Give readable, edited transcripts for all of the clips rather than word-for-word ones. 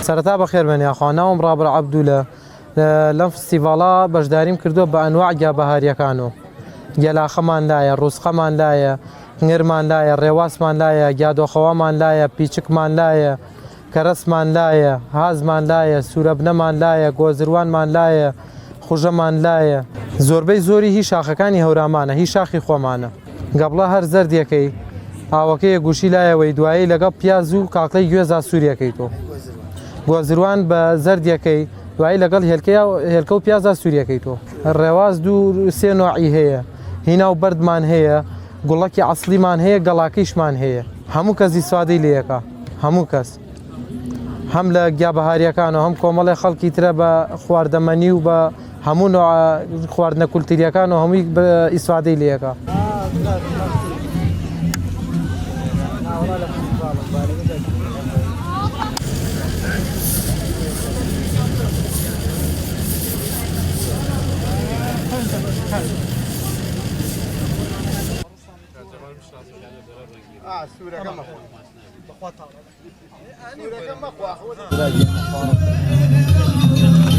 سرتا بخير من يا خانم رابر عبدوله لم فستیوالا بەشداریم کردو بە ئەنواع گیابەهاریەکانەوە گەلاخەمان لایە ڕووسخەمان لایە نێرمان لایە ڕێواسمان لایە گیادۆخەوامان لایە پیچکمان لایە کەرەسمان لایە هازمان لایە سوورەبنەمان لایە گۆزروانمان لایە خوژەمان لایە زۆربەی زۆری هی شاخەکانی هەورامانە هی شاخی خۆمانە گەبڵە هەر زەردیەکەی ئاوەکەیە گوشی لایەوەی دوایی لەگەڵ پیاز و کاکڵەی گوێزا سووریەکەیتەوە گۆزروان بە زەردیەکەی دوایی لەگەڵ هێلکە و پیازا سووریەکەیتەوە ڕێواز دوو سێ نوعی هەیە هینا و بەردمان هەیە گوڵەکی عەسڵیمان هەیە گەڵاکەیشمان هەیە هەموو کەسی سوادەی لێیەکە هەموو کەس هەم لە گیابەهاریەکانەوە هەم کۆمەڵی خەڵکی ترە بە خواردەمەنی و بە هەموو نوع خواردنە کولتوریەکانەوە هەمووی بە ئیسوادەی لێیەکە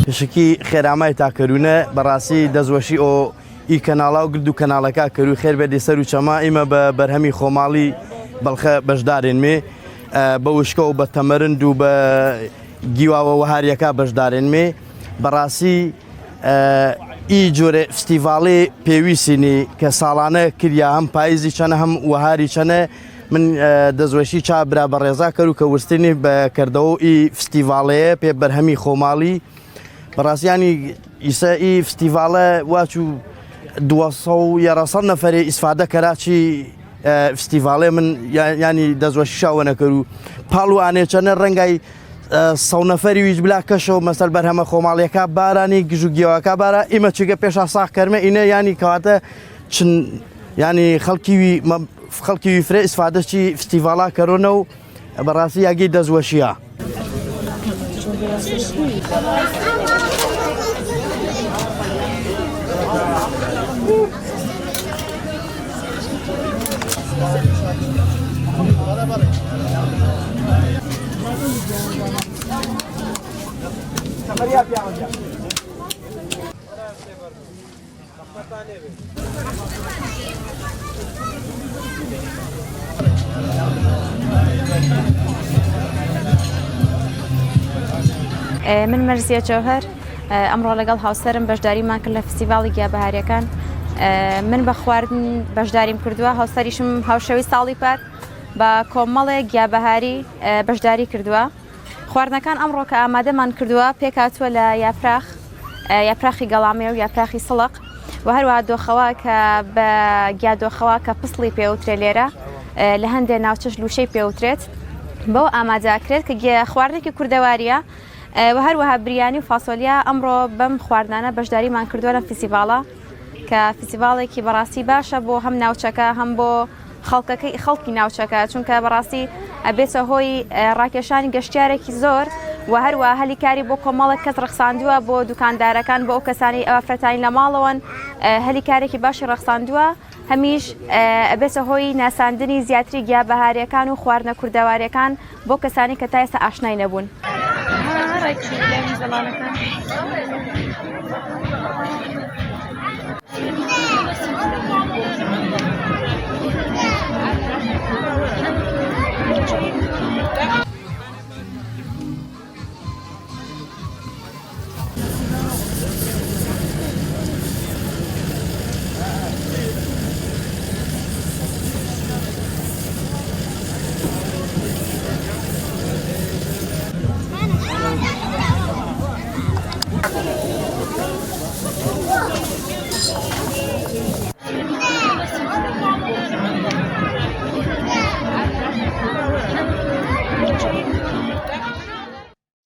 پشکی خێرامای تاکەروونە بەڕاستی دەستوەشی ئەو ئی کەناڵا و گرد و کەناڵەکە کەرو خێر بێ سەر و چەما ئێمە بە بەرهەمی خۆماڵی بەڵخە بەشدارێن مێ بە وشکە و بە تەمەرند و بە گیواوە وەهاریەکە بەشدارێن مێ بەڕاستی ئی جۆرە فستیڤاڵێ پێویستینی کە ساڵانە کردیا هەم پاییزی چەنە هەم وەهاری چەنە من دەستوەشی چا برا بە ڕێزا کەرو کە وستنی بەکردەوە ئی فستیڤاڵەیە پێ بەرهەمی خۆماڵی بەڕاستیانی ئیسا ئی فستیڤاڵە واچوو 200 نەفەرێ ئیسفادە کەراچی فستیڤاڵێ من ینی دەستوەشی شاوەنەکەر و پاڵوانێ چەنە ڕەنگای 100 نەفەری ویش بلا کەشەوە مەسەر بەرهەمە خۆماڵیەکە بارانی گژوگیەوەکە بارە ئێمە چگە پێشا ساخ کەرمە ئینە ینی کەواتە ینی خەڵکی ویفرە ئیسفادەشی فستیڤاڵا کەرۆنە و بەڕاستی یاگی دەستوەشیە من مەرزیە جەوهەر ئەمڕۆ لەگەڵ هاوسەرم بەشداریمان کرد لە فستیڤاڵی گیابەهاریەکان من بە خواردن بەشداریم کردووە هاوسەریشم هاوشەوی ساڵی پات بە کۆمەڵێک گیابەهاری بەشداری کردووە خواردنەکان ئەمڕۆ کە ئامادەمان کردووە پێکاتووە لە یاپراخی گەڵامێ و یاپراخی سڵق و هەروەها دۆخەوە کە بە گیادۆخەوە کە پسڵی پێوترێ لێرە لە هەندێک ناوچەش لوشەی پێوترێت بەو ئامادەکرێت کە خواردنێکی کوردەواریە و هەروەها بریانی و فاسۆلیا ئەمڕۆ بەم خواردانە بەشداریمان کردووە لە فستیڤاڵە کە فستیڤاڵێکی بەڕاستی باشە بۆ هەم ناوچەکە هەم بۆ خەڵکی ناوچەکە چونکە بەڕاستی ئەبێتە هۆی ڕاکێشانی گەشتیارێکی زۆر و هەروە هەلی کاری بۆ کۆمەڵێک کەس ڕەخساندووە بۆ دوکاندارەکان بۆ ئەو کەسانی ئەفرەتانی لە ماڵەوەن هەلی کارێکی باشی ڕەخساندووە هەمیش ئەبێتە هۆی ناساندنی زیاتری گیابەهاریەکان و خواردنە کوردەواریەکان بۆ کەسانی کە تا ئێستا ئاشنای نەبوون.